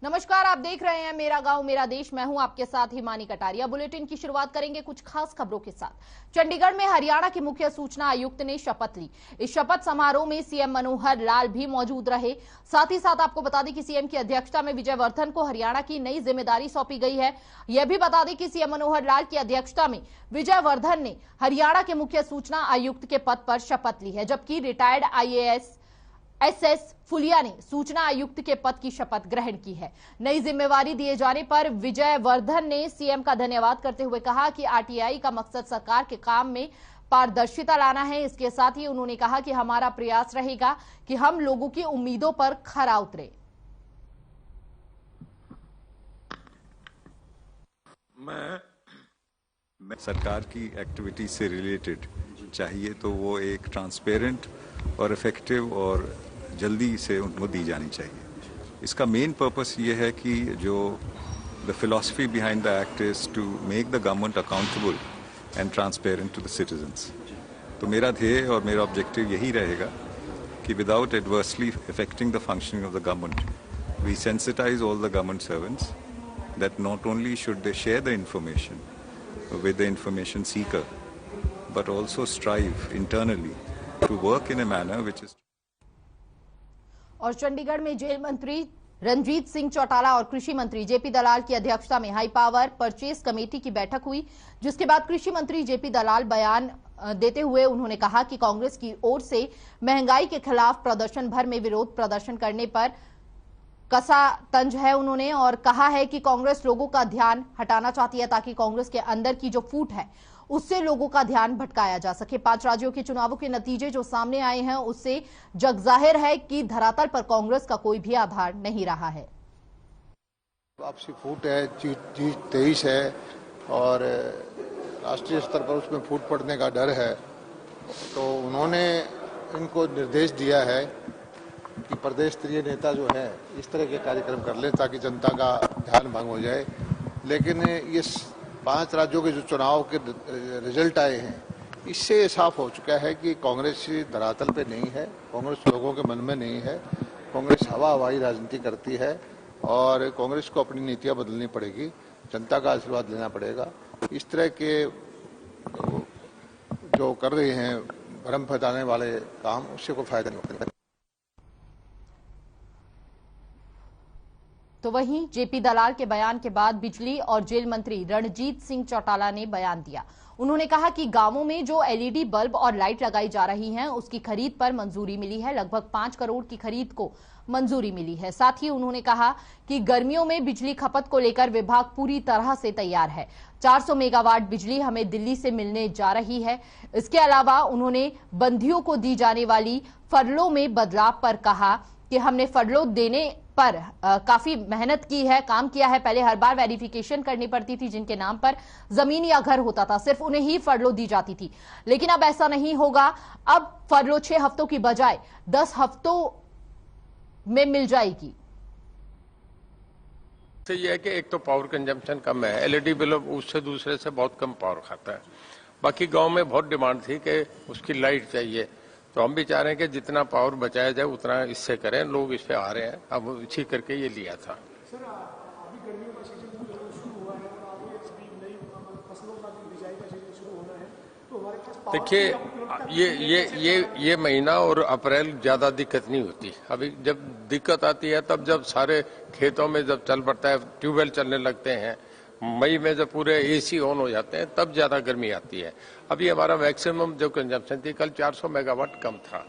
नमस्कार, आप देख रहे हैं मेरा गांव मेरा देश। मैं हूं आपके साथ हिमानी कटारिया। बुलेटिन की शुरुआत करेंगे कुछ खास खबरों के साथ। चंडीगढ़ में हरियाणा के मुख्य सूचना आयुक्त ने शपथ ली। इस शपथ समारोह में सीएम मनोहर लाल भी मौजूद रहे। साथ ही साथ आपको बता दें कि सीएम की अध्यक्षता में विजय वर्धन को हरियाणा की नई जिम्मेदारी सौंपी गई है। यह भी बता दें कि सीएम मनोहर लाल की अध्यक्षता में विजय वर्धन ने हरियाणा के मुख्य सूचना आयुक्त के पद पर शपथ ली है, जबकि रिटायर्ड IAS SS फुलिया ने सूचना आयुक्त के पद की शपथ ग्रहण की है। नई जिम्मेवारी दिए जाने पर विजय वर्धन ने सीएम का धन्यवाद करते हुए कहा कि RTI का मकसद सरकार के काम में पारदर्शिता लाना है। इसके साथ ही उन्होंने कहा कि हमारा प्रयास रहेगा कि हम लोगों की उम्मीदों पर खरा उतरे। मैं सरकार की एक्टिविटी से रिलेटेड चाहिए तो वो एक ट्रांसपेरेंट और इफेक्टिव और जल्दी से उनको दी जानी चाहिए। इसका मेन पर्पस ये है कि जो the philosophy behind the act is to make the government accountable and transparent to the citizens. तो मेरा ध्येय और मेरा ऑब्जेक्टिव यही रहेगा कि without adversely affecting the functioning of the government we sensitize all the government servants that not only should they share the information with the information seeker, but also strive internally to work in a manner which is. और चंडीगढ़ में jail मंत्री रणजीत सिंह चौटाला और कृषि मंत्री JP दलाल की अध्यक्षता में high power purchase committee की बैठक हुई, जिसके बाद कृषि मंत्री जेपी दलाल बयान देते हुए उन्होंने कहा कि कांग्रेस की ओर से महंगाई के खिलाफ प्रदर्शन भर में विरोध प्रदर्शन करने पर कसा तंज है उन्होंने, और कहा है कि कांग्रेस लोगों का ध्यान हटाना चाहती है ताकि कांग्रेस के अंदर की जो फूट है उससे लोगों का ध्यान भटकाया जा सके। 5 राज्यों के चुनावों के नतीजे जो सामने आए हैं उससे जग जाहिर है कि धरातल पर कांग्रेस का कोई भी आधार नहीं रहा है। आपसी फूट है, G23 है और राष्ट्रीय स्तर पर उसमें फूट पड़ने का डर है। तो उन्होंने इनको निर्देश दिया है कि प्रदेश स्तरीय नेता जो है इस तरह के कार्यक्रम कर लें ताकि जनता का ध्यान भंग हो जाए। लेकिन ये 5 राज्यों के जो चुनाव के रिजल्ट आए हैं इससे साफ हो चुका है कि कांग्रेस धरातल पे नहीं है, कांग्रेस लोगों के मन में नहीं है। कांग्रेस हवाई राजनीति करती है और कांग्रेस को अपनी नीतियां बदलनी पड़ेगी, जनता का आशीर्वाद लेना पड़ेगा। इस तरह के जो कर रहे हैं भ्रम फैलाने वाले काम, उससे कोई फायदा नहीं होगा। तो वहीं जेपी दलाल के बयान के बाद बिजली और जेल मंत्री रणजीत सिंह चौटाला ने बयान दिया। उन्होंने कहा कि गांवों में जो LED बल्ब और लाइट लगाई जा रही हैं उसकी खरीद पर मंजूरी मिली है। लगभग 5 करोड़ की खरीद को मंजूरी मिली है। साथ ही उन्होंने कहा कि गर्मियों में बिजली खपत को लेकर विभाग पूरी तरह से तैयार है। 400 मेगावाट बिजली हमें दिल्ली से मिलने जा रही है। इसके अलावा उन्होंने बंदियों को दी जाने वाली फरलों में बदलाव पर कहा कि हमने फरलो देने पर काफी मेहनत की है, काम किया है। पहले हर बार वेरिफिकेशन करनी पड़ती थी, जिनके नाम पर जमीन या घर होता था सिर्फ उन्हें ही फरलो दी जाती थी, लेकिन अब ऐसा नहीं होगा। अब फरलो 6 हफ्तों की बजाय 10 हफ्तों में मिल जाएगी। तो यह है कि एक तो पावर कंजम्पशन कम है, LED बल्ब उससे दूसरे से बहुत कम पावर खाता है। बाकी गांव में बहुत डिमांड थी कि उसकी लाइट चाहिए, तो हम भी चाह रहे हैं कि जितना पावर बचाया जाए उतना इससे करें। लोग इस पे आ रहे हैं, अब इसी करके ये लिया था। सर, अभी गर्मियों का सीजन शुरू हुआ है और आगे सभी नई फसलों का बिजाई का सीजन शुरू होना है, तो हमारे पास देखिए ये महीना और अप्रैल ज्यादा दिक्कत नहीं होती। अभी जब दिक्कत आती है तब जब सारे खेतों में जब चल पड़ता है, ट्यूबवेल चलने लगते हैं, मई में जब पूरे AC ऑन हो जाते हैं तब ज्यादा गर्मी आती है। अभी हमारा मैक्सिमम जो कंजम्पशन थी कल 400 मेगावाट कम था।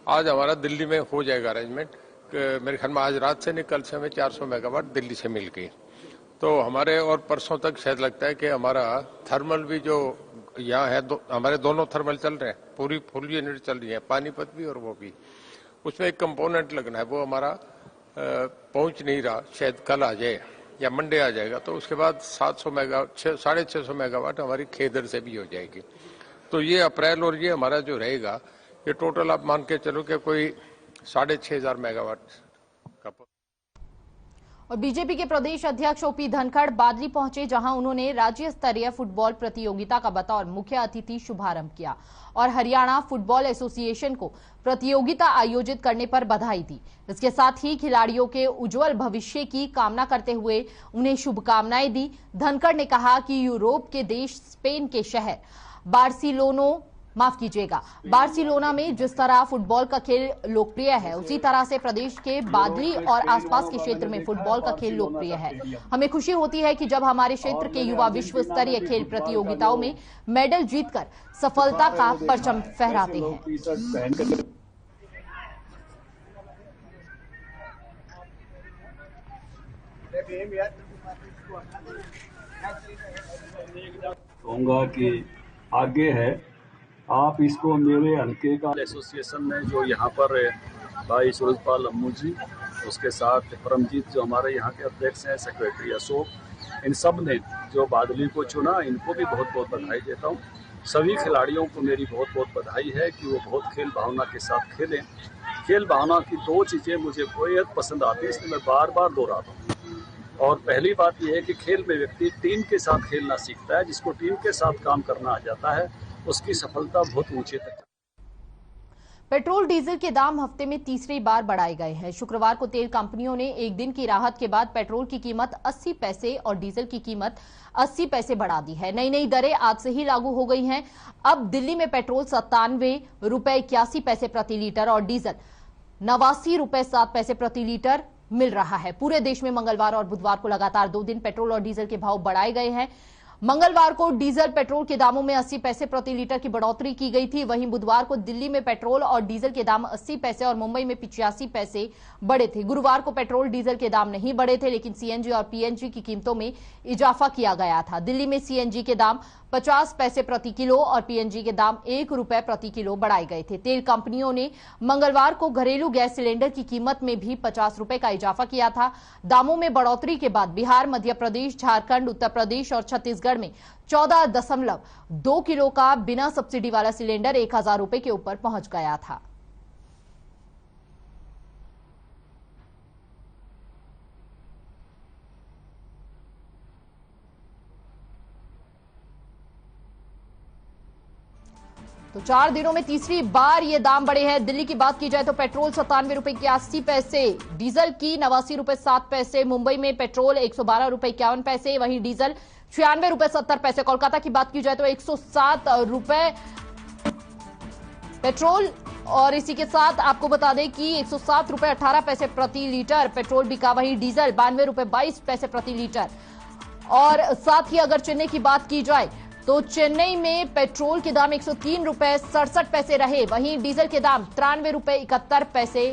आज हमारा दिल्ली में हो जाएगा अरेंजमेंट, मेरे ख्याल में आज रात से नहीं कल से हमें 400 मेगावाट दिल्ली से मिल गई। तो हमारे और परसों तक शायद लगता है कि हमारा थर्मल भी जो यहाँ है हमारे दोनों थर्मल चल रहे हैं, पूरी फुल यूनिट चल रही है, पानीपत भी और वो भी। उसमें एक कंपोनेंट लगना है, वो हमारा पहुंच नहीं रहा, शायद कल आ जाए या मंडे आ जाएगा। तो उसके बाद 700 मेगावाट 650 मेगावाट हमारी खेदर से भी हो जाएगी। तो ये अप्रैल और ये हमारा जो रहेगा ये टोटल आप मान के चलो कि कोई 6500 मेगावाट का। और बीजेपी के प्रदेश अध्यक्ष ओपी धनखड़ बादली पहुंचे, जहां उन्होंने राज्य स्तरीय फुटबॉल प्रतियोगिता का बतौर मुख्य अतिथि शुभारंभ किया और हरियाणा फुटबॉल एसोसिएशन को प्रतियोगिता आयोजित करने पर बधाई दी। इसके साथ ही खिलाड़ियों के उज्जवल भविष्य की कामना करते हुए उन्हें शुभकामनाएं दी। धनखड़ ने कहा कि यूरोप के देश स्पेन के शहर बार्सिलोना में जिस तरह फुटबॉल का खेल लोकप्रिय है, उसी तरह से प्रदेश के बादली और आसपास के क्षेत्र में फुटबॉल का खेल लोकप्रिय है। हमें खुशी होती है कि जब हमारे क्षेत्र के युवा विश्व स्तरीय खेल प्रतियोगिताओं में मेडल जीतकर सफलता का परचम फहराते हैं। कहूँगा कि आगे है, आप इसको मेरे हल्के का एसोसिएशन ने जो यहाँ पर भाई सूरजपाल अम्मू जी, उसके साथ परमजीत जो हमारे यहाँ के अध्यक्ष हैं, सेक्रेटरी अशोक, इन सब ने जो बादली को चुना, इनको भी बहुत बहुत बधाई देता हूँ। सभी खिलाड़ियों को मेरी बहुत बहुत बधाई है कि वो बहुत खेल भावना के साथ खेलें। खेल भावना की दो चीज़ें मुझे बेहद पसंद आती है, इसलिए मैं बार बार दोहराता हूँ। और पहली बात यह है कि खेल में व्यक्ति टीम के साथ खेलना सीखता है। जिसको टीम के साथ काम करना आ जाता है, उसकी सफलता बहुत ऊंचे तक। पेट्रोल डीजल के दाम हफ्ते में तीसरी बार बढ़ाए गए हैं। शुक्रवार को तेल कंपनियों ने एक दिन की राहत के बाद पेट्रोल की कीमत 80 पैसे और डीजल की कीमत 80 पैसे बढ़ा दी है। नई नई दरें आज से ही लागू हो गई हैं। अब दिल्ली में पेट्रोल 97 रुपए 81 पैसे प्रति लीटर और डीजल 89 रुपए 7 पैसे प्रति लीटर मिल रहा है। पूरे देश में मंगलवार और बुधवार को लगातार 2 दिन पेट्रोल और डीजल के भाव बढ़ाए गए हैं। मंगलवार को डीजल पेट्रोल के दामों में 80 पैसे प्रति लीटर की बढ़ोतरी की गई थी। वहीं बुधवार को दिल्ली में पेट्रोल और डीजल के दाम 80 पैसे और मुंबई में 85 पैसे बढ़े थे। गुरुवार को पेट्रोल डीजल के दाम नहीं बढ़े थे, लेकिन सीएनजी और पीएनजी की कीमतों में इजाफा किया गया था। दिल्ली में सीएनजी के दाम 50 पैसे प्रति किलो और पीएनजी के दाम 1 रुपए प्रति किलो बढ़ाए गए थे। तेल कंपनियों ने मंगलवार को घरेलू गैस सिलेंडर की कीमत में भी 50 रुपए का इजाफा किया था। दामों में बढ़ोतरी के बाद बिहार, मध्य प्रदेश, झारखंड, उत्तर प्रदेश और छत्तीसगढ़ में 14.2 किलो का बिना सब्सिडी वाला सिलेंडर 1000 रुपए के ऊपर पहुंच गया था। तो 4 दिनों में तीसरी बार ये दाम बढ़े हैं। दिल्ली की बात की जाए तो पेट्रोल 97 रुपए 81 पैसे, डीजल की 89 रुपए 7 पैसे, मुंबई में पेट्रोल 112 रुपए 51 पैसे, वहीं डीजल 96 रुपए 70 पैसे। कोलकाता की बात की जाए तो 107 रुपए पेट्रोल और इसी के साथ आपको बता दें कि 107 रुपए 18 पैसे प्रति लीटर पेट्रोल बिका। वहीं डीजल 92 रुपए 22 पैसे प्रति लीटर। और साथ ही अगर चेन्नई की बात की जाए तो चेन्नई में पेट्रोल के दाम 103 रुपए 67 पैसे रहे, वहीं डीजल के दाम 93 रुपए 71 पैसे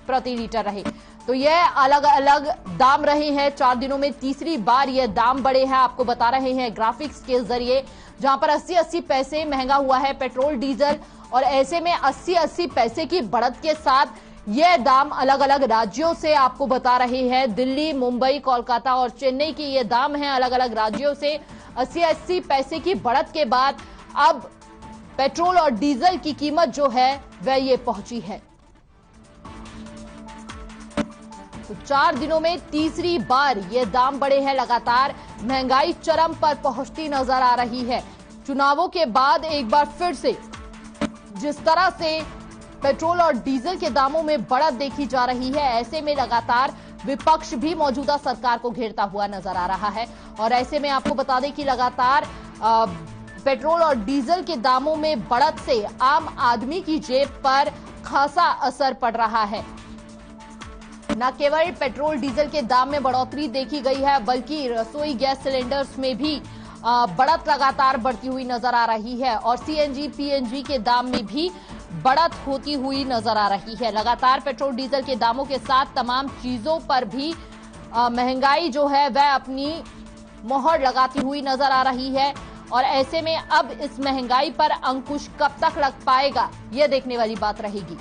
प्रति लीटर रहे। तो यह अलग अलग दाम रहे हैं। 4 दिनों में तीसरी बार यह दाम बढ़े हैं। आपको बता रहे हैं ग्राफिक्स के जरिए, जहां पर 80-80 पैसे महंगा हुआ है पेट्रोल डीजल, और ऐसे में 80-80 पैसे की बढ़त के साथ यह दाम अलग अलग राज्यों से आपको बता रहे हैं। दिल्ली, मुंबई, कोलकाता और चेन्नई की ये दाम हैं अलग अलग राज्यों से। 80-80 पैसे की बढ़त के बाद अब पेट्रोल और डीजल की कीमत जो है वह ये पहुंची है। तो 4 दिनों में तीसरी बार ये दाम बढ़े हैं। लगातार महंगाई चरम पर पहुंचती नजर आ रही है। चुनावों के बाद एक बार फिर से जिस तरह से पेट्रोल और डीजल के दामों में बढ़त देखी जा रही है, ऐसे में लगातार विपक्ष भी मौजूदा सरकार को घेरता हुआ नजर आ रहा है। और ऐसे में आपको बता दें कि लगातार पेट्रोल और डीजल के दामों में बढ़त से आम आदमी की जेब पर खासा असर पड़ रहा है। न केवल पेट्रोल डीजल के दाम में बढ़ोतरी देखी गई है, बल्कि रसोई गैस सिलेंडर्स में भी बढ़त लगातार बढ़ती हुई नजर आ रही है और सीएनजी, पीएनजी के दाम में भी बढ़त होती हुई नजर आ रही है। लगातार पेट्रोल डीजल के दामों के साथ तमाम चीजों पर भी महंगाई जो है वह अपनी मोहर लगाती हुई नजर आ रही है। और ऐसे में अब इस महंगाई पर अंकुश कब तक लग पाएगा, यह देखने वाली बात रहेगी।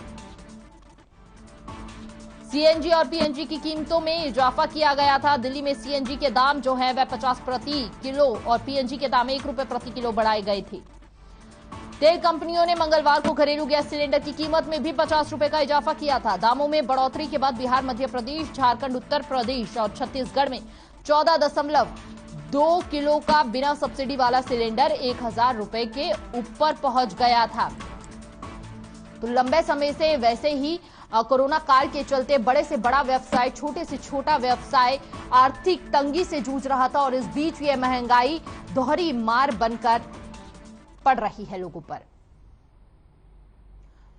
सीएनजी और पीएनजी की कीमतों में इजाफा किया गया था। दिल्ली में सीएनजी के दाम जो है वह 50 प्रति किलो और पीएनजी के दाम 1 रुपए प्रति किलो बढ़ाए गए थे। तेल कंपनियों ने मंगलवार को घरेलू गैस सिलेंडर की कीमत में भी 50 रुपए का इजाफा किया था। दामों में बढ़ोतरी के बाद बिहार, मध्य प्रदेश, झारखंड, उत्तर प्रदेश और छत्तीसगढ़ में 14.2 किलो का बिना सब्सिडी वाला सिलेंडर 1000 रुपए के ऊपर पहुंच गया था। तो लंबे समय से वैसे ही कोरोना काल के चलते बड़े से बड़ा व्यवसाय, छोटे से छोटा व्यवसाय आर्थिक तंगी से जूझ रहा था और इस बीच ये महंगाई दोहरी मार बनकर पड़ रही है लोगों पर।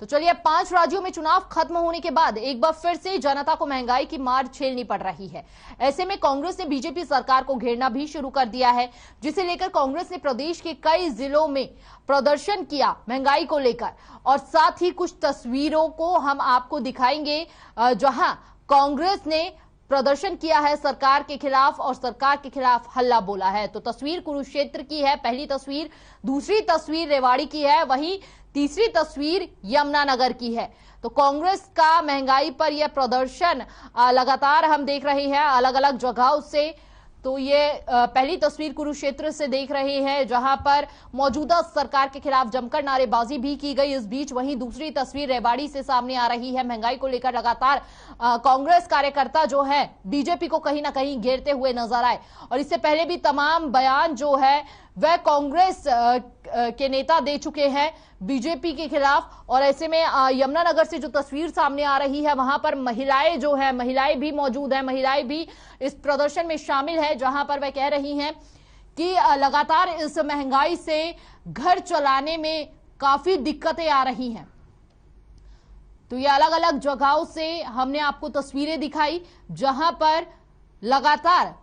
तो चलिए, 5 राज्यों में चुनाव खत्म होने के बाद एक बार फिर से जनता को महंगाई की मार झेलनी पड़ रही है। ऐसे में कांग्रेस ने बीजेपी सरकार को घेरना भी शुरू कर दिया है, जिसे लेकर कांग्रेस ने प्रदेश के कई जिलों में प्रदर्शन किया महंगाई को लेकर। और साथ ही कुछ तस्वीरों को हम आपको दिखाएंगे जहां कांग्रेस ने प्रदर्शन किया है सरकार के खिलाफ और सरकार के खिलाफ हल्ला बोला है। तो तस्वीर कुरुक्षेत्र की है, पहली तस्वीर। दूसरी तस्वीर रेवाड़ी की है, वहीं तीसरी तस्वीर यमुनानगर की है। तो कांग्रेस का महंगाई पर यह प्रदर्शन लगातार हम देख रहे हैं अलग अलग जगहों से। तो ये पहली तस्वीर कुरुक्षेत्र से देख रहे हैं, जहां पर मौजूदा सरकार के खिलाफ जमकर नारेबाजी भी की गई। इस बीच वहीं दूसरी तस्वीर रेवाड़ी से सामने आ रही है। महंगाई को लेकर लगातार कांग्रेस कार्यकर्ता जो है बीजेपी को कहीं ना कहीं घेरते हुए नजर आए। और इससे पहले भी तमाम बयान जो है वह कांग्रेस के नेता दे चुके हैं बीजेपी के खिलाफ। और ऐसे में यमुनानगर से जो तस्वीर सामने आ रही है, वहां पर महिलाएं जो है, महिलाएं भी मौजूद हैं, महिलाएं भी इस प्रदर्शन में शामिल है, जहां पर वह कह रही हैं कि लगातार इस महंगाई से घर चलाने में काफी दिक्कतें आ रही हैं। तो ये अलग अलग जगहों से हमने आपको तस्वीरें दिखाई, जहां पर लगातार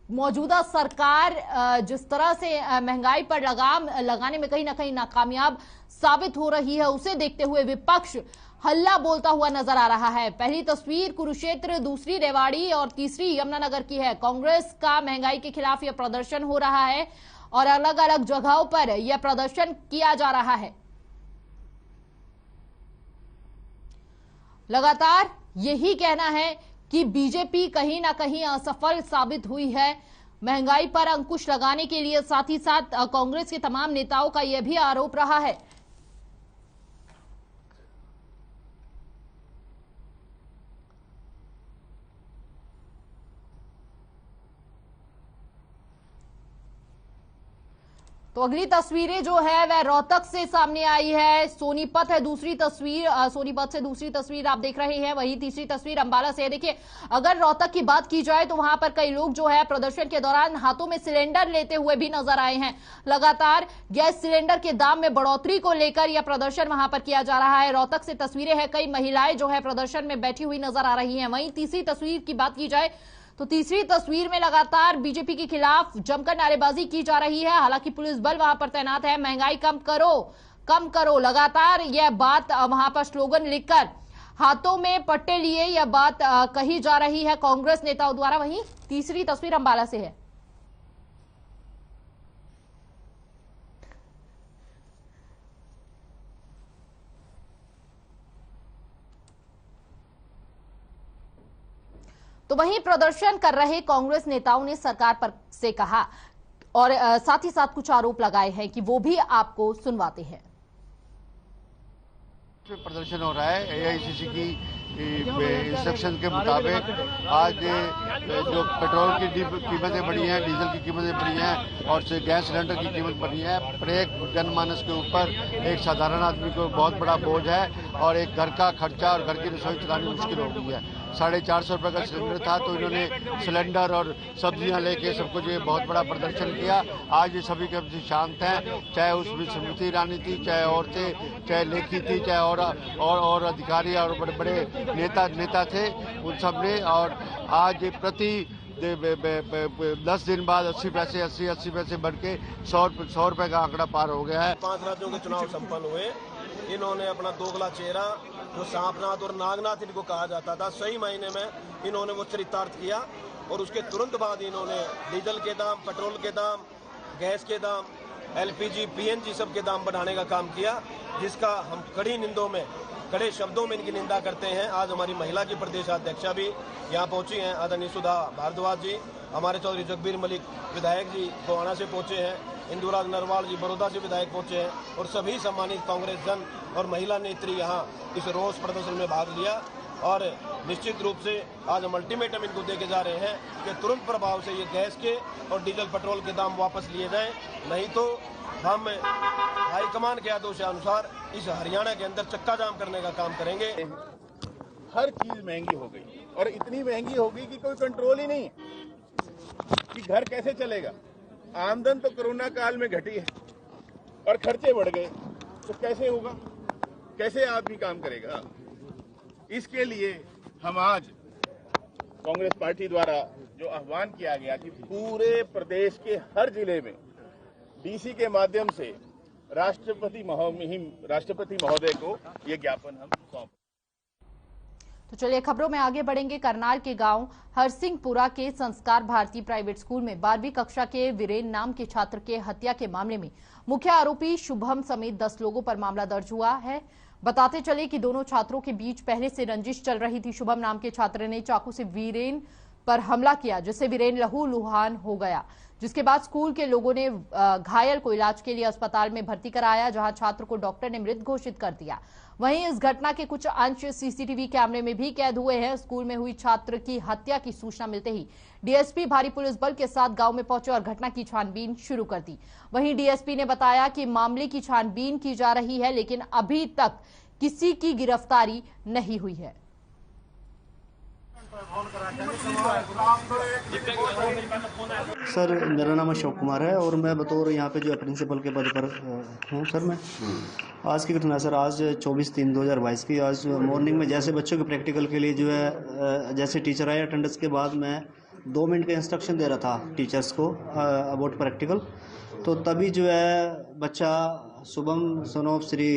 मौजूदा सरकार जिस तरह से महंगाई पर लगाम लगाने में कहीं ना कहीं नाकामयाब साबित हो रही है, उसे देखते हुए विपक्ष हल्ला बोलता हुआ नजर आ रहा है। पहली तस्वीर कुरुक्षेत्र, दूसरी रेवाड़ी और तीसरी यमुनानगर की है। कांग्रेस का महंगाई के खिलाफ यह प्रदर्शन हो रहा है और अलग अलग जगहों पर यह प्रदर्शन किया जा रहा है। लगातार यही कहना है कि बीजेपी कहीं ना कहीं असफल साबित हुई है महंगाई पर अंकुश लगाने के लिए। साथ ही साथ कांग्रेस के तमाम नेताओं का यह भी आरोप रहा है तो अगली तस्वीरें जो है वह रोहतक से सामने आई है। सोनीपत है दूसरी तस्वीर, सोनीपत से दूसरी तस्वीर आप देख रहे हैं। वही तीसरी तस्वीर अंबाला से है। देखिए, अगर रोहतक की बात की जाए तो वहां पर कई लोग जो है प्रदर्शन के दौरान हाथों में सिलेंडर लेते हुए भी नजर आए हैं। लगातार गैस सिलेंडर के दाम में बढ़ोतरी को लेकर यह प्रदर्शन वहां पर किया जा रहा है। रोहतक से तस्वीरें हैं, कई महिलाएं जो है प्रदर्शन में बैठी हुई नजर आ रही है। वहीं तीसरी तस्वीर की बात की जाए तो तीसरी तस्वीर में लगातार बीजेपी के खिलाफ जमकर नारेबाजी की जा रही है। हालांकि पुलिस बल वहां पर तैनात है। महंगाई कम करो, कम करो, लगातार यह बात वहां पर स्लोगन लिखकर हाथों में पट्टे लिए यह बात कही जा रही है कांग्रेस नेताओं द्वारा। वहीं तीसरी तस्वीर अंबाला से है। तो वहीं प्रदर्शन कर रहे कांग्रेस नेताओं ने सरकार पर से कहा और साथ ही साथ कुछ आरोप लगाए हैं कि वो भी आपको सुनवाते हैं। प्रदर्शन हो रहा है एआईसीसी की इंस्ट्रक्शन के मुताबिक। आज जो पेट्रोल की कीमतें बढ़ी हैं, डीजल की कीमतें बढ़ी हैं और गैस सिलेंडर की कीमत बढ़ी है। प्रत्येक जनमानस के ऊपर एक साधारण आदमी को बहुत बड़ा बोझ है और एक घर का खर्चा और घर की रसोई चलानी मुश्किल हो गई है। 450 रुपये का सिलेंडर था तो इन्होंने सिलेंडर और सब्जियां लेके सब कुछ ये बहुत बड़ा प्रदर्शन किया। आज ये सभी के शांत हैं, चाहे उसमें स्मृति ईरानी थी, चाहे औरतें, चाहे लेखी थी, चाहे और अधिकारी और बड़े बड़े नेता थे, उन सब ने। और आज प्रति 10 दिन बाद 80 पैसे बढ़ के 100 रुपये का आंकड़ा पार हो गया है। 5 राज्यों के चुनाव संपन्न हुए। इन्होंने अपना दोगला चेहरा, जो सांपनाथ और नागनाथ इनको कहा जाता था, सही मायने में इन्होंने वो चरितार्थ किया। और उसके तुरंत बाद इन्होंने डीजल के दाम, पेट्रोल के दाम, गैस के दाम LPG, PNG सब के दाम बढ़ाने का काम किया, जिसका हम कड़े शब्दों में इनकी निंदा करते हैं। आज हमारी महिला की प्रदेश अध्यक्षा भी यहाँ पहुंची हैं, आदरणीय सुधा भारद्वाज जी, हमारे चौधरी जगबीर मलिक विधायक जी गोहाना से पहुंचे हैं, इंदुराज नरवाल जी बड़ौदा से विधायक पहुंचे हैं, और सभी सम्मानित कांग्रेस जन और महिला नेत्री यहाँ इस रोष प्रदर्शन में भाग लिया। और निश्चित रूप से आज हम अल्टीमेटम इनको देके जा रहे हैं कि तुरंत प्रभाव से ये गैस के और डीजल पेट्रोल के दाम वापस लिए जाएं, नहीं तो हम हाईकमान के आदेशानुसार इस हरियाणा के अंदर चक्का जाम करने का काम करेंगे। हर चीज महंगी हो गई और इतनी महंगी हो गई कि कोई कंट्रोल ही नहीं है कि घर कैसे चलेगा। आमदन तो कोरोना काल में घटी है और खर्चे बढ़ गए, तो कैसे होगा, कैसे आदमी काम करेगा। इसके लिए हम आज कांग्रेस पार्टी द्वारा जो आह्वान किया गया कि पूरे प्रदेश के हर जिले में डीसी के माध्यम से राष्ट्रपति महोदय को ये ज्ञापन हम सौंप। तो चलिए खबरों में आगे बढ़ेंगे। करनाल के गांव हरसिंहपुरा के संस्कार भारती प्राइवेट स्कूल में 12वीं कक्षा के वीरेन नाम के छात्र के हत्या के मामले में मुख्य आरोपी शुभम समेत 10 लोगों पर मामला दर्ज हुआ है। बताते चले कि दोनों छात्रों के बीच पहले से रंजिश चल रही थी। शुभम नाम के छात्र ने चाकू से वीरेन पर हमला किया, जिससे वीरेन लहूलुहान हो गया, जिसके बाद स्कूल के लोगों ने घायल को इलाज के लिए अस्पताल में भर्ती कराया, जहां छात्र को डॉक्टर ने मृत घोषित कर दिया। वहीं इस घटना के कुछ अंश सीसीटीवी कैमरे में भी कैद हुए हैं। स्कूल में हुई छात्र की हत्या की सूचना मिलते ही डीएसपी भारी पुलिस बल के साथ गांव में पहुंचे और घटना की छानबीन शुरू कर दी। वहीं डीएसपी ने बताया कि मामले की छानबीन की जा रही है, लेकिन अभी तक किसी की गिरफ्तारी नहीं हुई है। सर, मेरा नाम अशोक कुमार है और मैं बतौर यहाँ पे जो प्रिंसिपल के पद पर हूँ। सर, मैं आज की घटना सर आज 24/3/2022 की आज मॉर्निंग में जैसे बच्चों के प्रैक्टिकल के लिए जो है जैसे टीचर आए अटेंडेंस के बाद मैं 2 मिनट का इंस्ट्रक्शन दे रहा था टीचर्स को अबाउट प्रैक्टिकल, तो तभी जो है बच्चा शुभम सन ऑफ श्री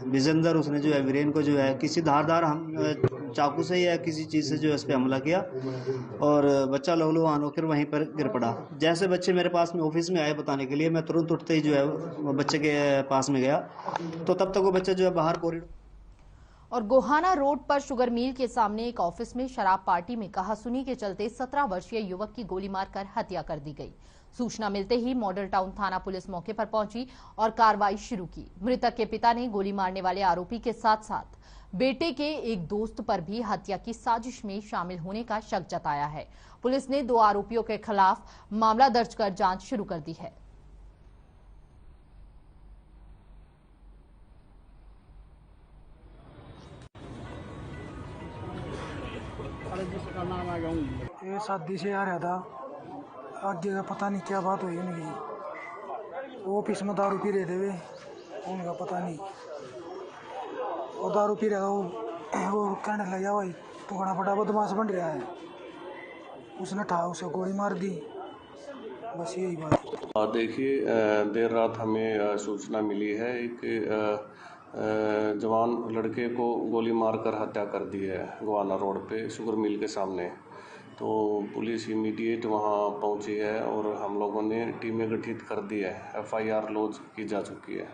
विजेंदर उसने जो है वीरेन को जो है किसी धारदार हम चाकू से या किसी चीज़ से जो है इस पर हमला किया और बच्चा लहूलुहान होकर वहीं पर गिर पड़ा। जैसे बच्चे मेरे पास में ऑफिस में आए बताने के लिए, मैं तुरंत उठते ही जो है बच्चे के पास में गया, तो तब तक वो बच्चा जो है बाहर कॉरिडोर। और गोहाना रोड पर शुगर मिल के सामने एक ऑफिस में शराब पार्टी में कहासुनी के चलते 17 वर्षीय युवक की गोली मारकर हत्या कर दी गई। सूचना मिलते ही मॉडल टाउन थाना पुलिस मौके पर पहुंची और कार्रवाई शुरू की। मृतक के पिता ने गोली मारने वाले आरोपी के साथ साथ बेटे के एक दोस्त पर भी हत्या की साजिश में शामिल होने का शक जताया है। पुलिस ने 2 आरोपियों के खिलाफ मामला दर्ज कर जांच शुरू कर दी है। ये शादी से आ रहा था, आगे का पता नहीं क्या बात हुई उनकी। वो ऑफिस में दारू पी रहे थे वे, उनका पता नहीं। वो दारू पी रहा वो कहने लगा भाई तू बड़ा बड़ा बदमाश बन रहा है, उसने उसे गोली मार दी, बस यही बात। देखिए, देर रात हमें सूचना मिली है एक जवान लड़के को गोली मारकर हत्या कर दी है गोहाना रोड पे शुगर मिल के सामने। तो पुलिस इमीडिएट वहां पहुंची है और हम लोगों ने टीमें गठित कर दी है। FIR लॉन्च की जा चुकी है।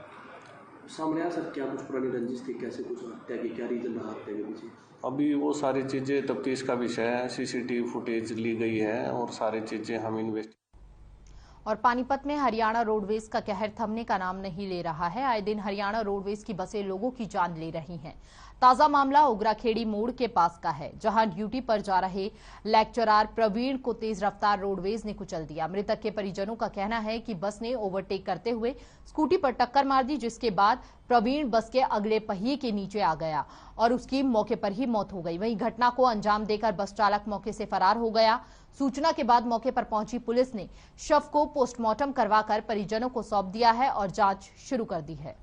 सामने आया सर क्या कुछ पुरानी रंजिश थी, कैसे कुछ हत्या की, क्या रीजन रहा हत्या के पीछे? अभी वो सारी चीज़ें तफ्तीश का विषय है। CCTV फुटेज ली गई है और सारी चीज़ें हम इन्वेस्ट। और पानीपत में हरियाणा रोडवेज का कहर थमने का नाम नहीं ले रहा है। आए दिन हरियाणा रोडवेज की बसें लोगों की जान ले रही हैं। ताजा मामला उगराखेड़ी मोड़ के पास का है, जहां ड्यूटी पर जा रहे लेक्चरर प्रवीण को तेज रफ्तार रोडवेज ने कुचल दिया। मृतक के परिजनों का कहना है कि बस ने ओवरटेक करते हुए स्कूटी पर टक्कर मार दी, जिसके बाद प्रवीण बस के अगले पहिए के नीचे आ गया और उसकी मौके पर ही मौत हो गई। वहीं घटना को अंजाम देकर बस चालक मौके से फरार हो गया। सूचना के बाद मौके पर पहुंची पुलिस ने शव को पोस्टमार्टम करवाकर परिजनों को सौंप दिया है और जांच शुरू कर दी है।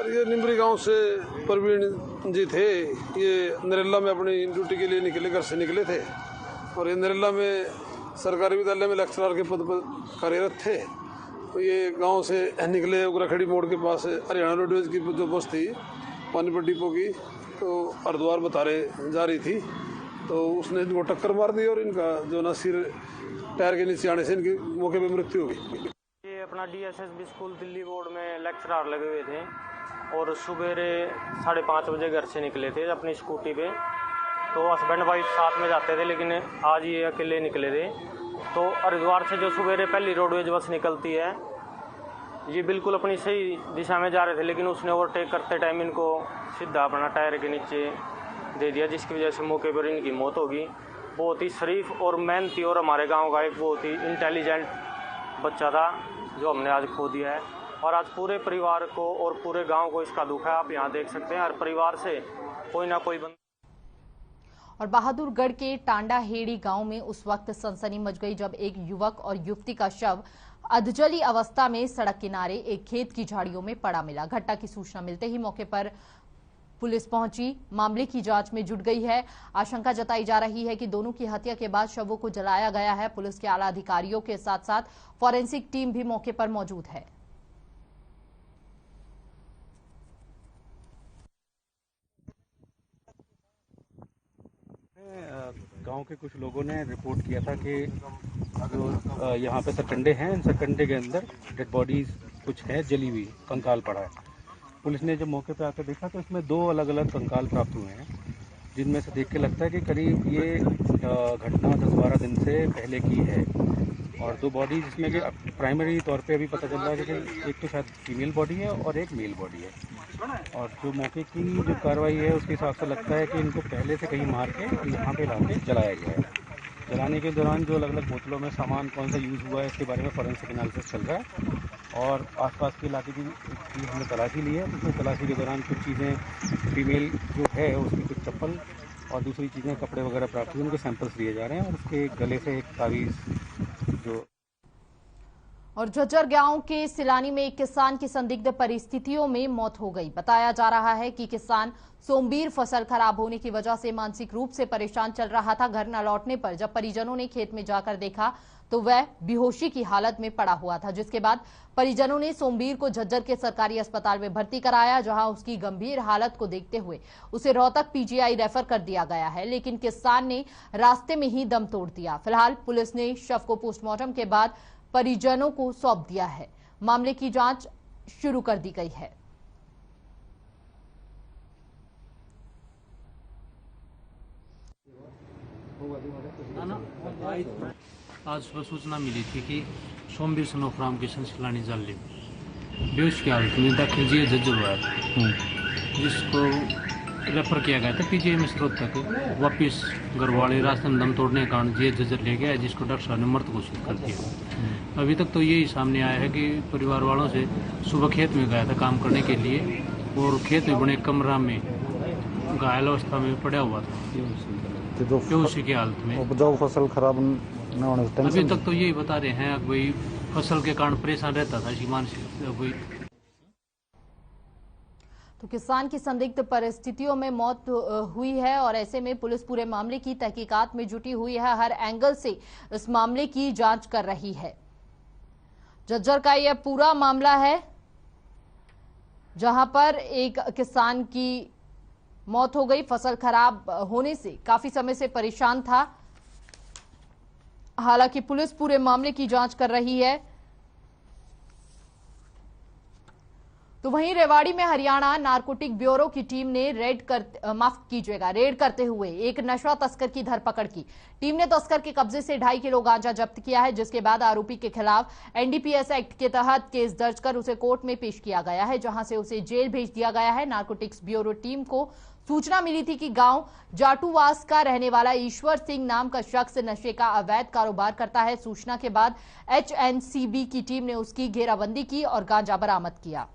ये निम्बरी गांव से प्रवीण जी थे। ये नरेला में अपनी ड्यूटी के लिए निकले, घर से निकले थे और ये नरेला में सरकारी विद्यालय में लेक्चरर के पद पर कार्यरत थे। तो ये गांव से निकले उगराखेड़ी मोड़ के पास हरियाणा रोडवेज की जो बस थी पानीपत डिपो की, तो हरिद्वार बतारे जा रही थी, तो उसने इनको टक्कर मार दी और इनका जो ना सिर टायर के नीचे आने से इनकी मौके पे मृत्यु हो गई। ये अपना DSSB स्कूल दिल्ली बोर्ड में लेक्चरर लगे हुए थे और सवेरे 5:30 बजे घर से निकले थे अपनी स्कूटी पे। तो हस्बैंड वाइफ साथ में जाते थे, लेकिन आज ये अकेले निकले थे। तो हरिद्वार से जो सवेरे पहली रोडवेज बस निकलती है, ये बिल्कुल अपनी सही दिशा में जा रहे थे, लेकिन उसने ओवरटेक करते टाइम इनको सीधा अपना टायर के नीचे दे दिया, जिसकी वजह से मौके पर इनकी मौत होगी। बहुत ही शरीफ और मेहनती और हमारे गांव का एक बहुत ही इंटेलिजेंट बच्चा था जो हमने आज खो दिया है। और आज पूरे परिवार को और पूरे गांव को इसका दुख है। आप यहाँ देख सकते हैं हर परिवार से कोई ना कोई और बहादुरगढ़ के टांडाहेड़ी गांव में उस वक्त सनसनी मच गई जब एक युवक और युवती का शव अधजली अवस्था में सड़क किनारे एक खेत की झाड़ियों में पड़ा मिला। घटना की सूचना मिलते ही मौके पर पुलिस पहुंची, मामले की जांच में जुट गई है। आशंका जताई जा रही है कि दोनों की हत्या के बाद शवों को जलाया गया है। पुलिस के आला अधिकारियों के साथ साथ फॉरेंसिक टीम भी मौके पर मौजूद है। गांव के कुछ लोगों ने रिपोर्ट किया था कि जो यहाँ पे सरकंडे हैं, इन सरकंडे के अंदर डेड बॉडीज कुछ है, जली हुई कंकाल पड़ा है। पुलिस ने जब मौके पे आकर देखा तो इसमें 2 अलग अलग कंकाल प्राप्त हुए हैं, जिनमें से देख के लगता है कि करीब ये घटना 10-12 दिन से पहले की है। और 2 बॉडी जिसमें कि प्राइमरी तौर पे अभी पता चल रहा है कि एक तो शायद फीमेल बॉडी है और एक मेल बॉडी है। और जो मौके की जो कार्रवाई है उसके हिसाब से लगता है कि इनको पहले से कहीं मार के यहाँ पे लाके जलाया गया है। जलाने के दौरान जो अलग अलग बोतलों में सामान कौन सा यूज़ हुआ है इसके बारे में फॉरेंसिक एनालिसिस चल रहा है। और आसपास के इलाके की हमने तलाशी ली है। उसमें तलाशी के दौरान कुछ चीज़ें फीमेल जो है उसकी कुछ चप्पल और दूसरी चीज़ें कपड़े वगैरह प्राप्त हुए, उनके सैंपल्स लिए जा रहे हैं। और उसके गले से एक तावीज़ जो और झज्जर गांव के सिलानी में एक किसान की संदिग्ध परिस्थितियों में मौत हो गई। बताया जा रहा है कि किसान सोमबीर फसल खराब होने की वजह से मानसिक रूप से परेशान चल रहा था। घर न लौटने पर जब परिजनों ने खेत में जाकर देखा तो वह बेहोशी की हालत में पड़ा हुआ था, जिसके बाद परिजनों ने सोमबीर को झज्जर के सरकारी अस्पताल में भर्ती कराया, जहां उसकी गंभीर हालत को देखते हुए उसे रोहतक PGI रेफर कर दिया गया है। लेकिन किसान ने रास्ते में ही दम तोड़ दिया। फिलहाल पुलिस ने शव को पोस्टमार्टम के बाद परिजनों को सौंप दिया है। मामले की जांच शुरू कर दी गई है। आज सुबह सूचना मिली थी कि सोमबीर सनोफ्राम किशन सिलानी जाली बेहोश की हालत में दाखिल जी झज्जर हुआ है, जिसको रेफर किया गया था PGI में स्रोत तक। वापिस घर वाले रास्ते में दम तोड़ने के कारण जी झज्जर ले गया, जिसको डॉक्टर साहब ने मृत घोषित कर दिया। अभी तक तो यही सामने आया है कि परिवार वालों से सुबह खेत में गया था काम करने के लिए और खेत में बने कमरा में घायल अवस्था में पड़ा हुआ था, बेहोशी की हालत में। उपजाऊ फसल खराब न होने से अभी तक तो यही बता रहे हैं कोई फसल के कारण परेशान रहता था, इसी मानसिक कोई। तो किसान की संदिग्ध परिस्थितियों में मौत हुई है और ऐसे में पुलिस पूरे मामले की तहकीकात में जुटी हुई है। हर एंगल से इस मामले की जांच कर रही है। झज्जर का यह पूरा मामला है जहां पर एक किसान की मौत हो गई। फसल खराब होने से काफी समय से परेशान था। हालांकि पुलिस पूरे मामले की जांच कर रही है। तो वहीं रेवाड़ी में हरियाणा नारकोटिक ब्यूरो की टीम ने रेड करते हुए एक नशा तस्कर की धरपकड़ की। टीम ने तस्कर के कब्जे से 2.5 किलो गांजा जब्त किया है, जिसके बाद आरोपी के खिलाफ NDPS एक्ट के तहत केस दर्ज कर उसे कोर्ट में पेश किया गया है, जहां से उसे जेल भेज दिया गया है। नारकोटिक्स ब्यूरो टीम को सूचना मिली थी कि गांव जाटूवास का रहने वाला ईश्वर सिंह नाम का शख्स नशे का अवैध कारोबार करता है। सूचना के बाद HNCB की टीम ने उसकी घेराबंदी की और गांजा बरामद किया।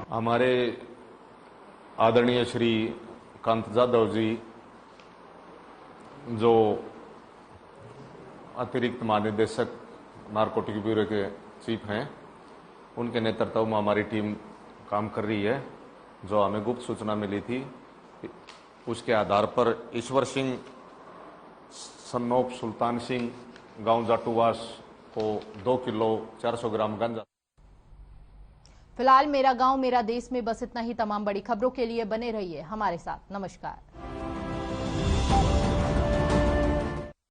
हमारे आदरणीय श्री कांत जाधव जी, जो अतिरिक्त महानिदेशक नारकोटिक ब्यूरो के चीफ हैं, उनके नेतृत्व में हमारी टीम काम कर रही है जो हमें गुप्त सूचना मिली थी, उसके आधार पर ईश्वर सिंह सन्नोप सुल्तान सिंह गांव जाटूवास को 2 किलो 400 ग्राम गांजा। फिलहाल मेरा गांव मेरा देश में बस इतना ही। तमाम बड़ी खबरों के लिए बने रहिए हमारे साथ। नमस्कार।